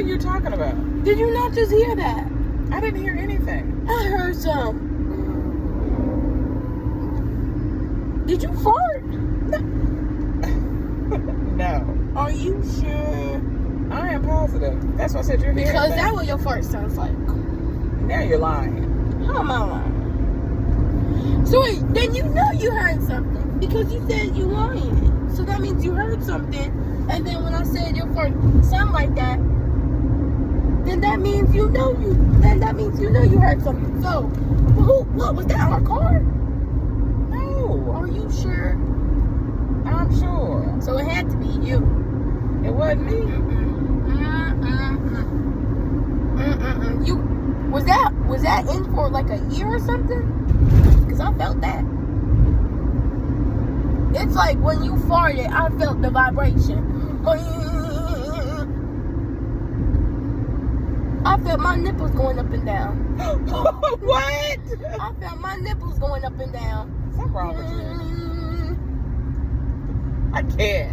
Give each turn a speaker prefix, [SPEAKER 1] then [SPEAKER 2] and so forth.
[SPEAKER 1] are you talking about?
[SPEAKER 2] Did you not just hear that?
[SPEAKER 1] I didn't hear anything.
[SPEAKER 2] I heard some. Did you fart?
[SPEAKER 1] No.
[SPEAKER 2] Are you sure?
[SPEAKER 1] I am positive. That's why I said you're hearing
[SPEAKER 2] Because
[SPEAKER 1] things.
[SPEAKER 2] that's what your fart sounds like.
[SPEAKER 1] Now you're lying.
[SPEAKER 2] How am I lying? So wait, then you know you heard something because you said you lying. So that means you heard something, and then when I said your fart sound like that, then that means you know you. Then that means you know you heard something. So, what was that? Our car?
[SPEAKER 1] No.
[SPEAKER 2] Are you sure?
[SPEAKER 1] I'm sure.
[SPEAKER 2] So it had to be you.
[SPEAKER 1] It wasn't me.
[SPEAKER 2] You was that in for like a year or something? Cause I felt that. It's like when you farted, I felt the vibration. I felt my nipples going up and down.
[SPEAKER 1] What?
[SPEAKER 2] I felt my nipples going up and down.
[SPEAKER 1] What's wrong with you? I can't.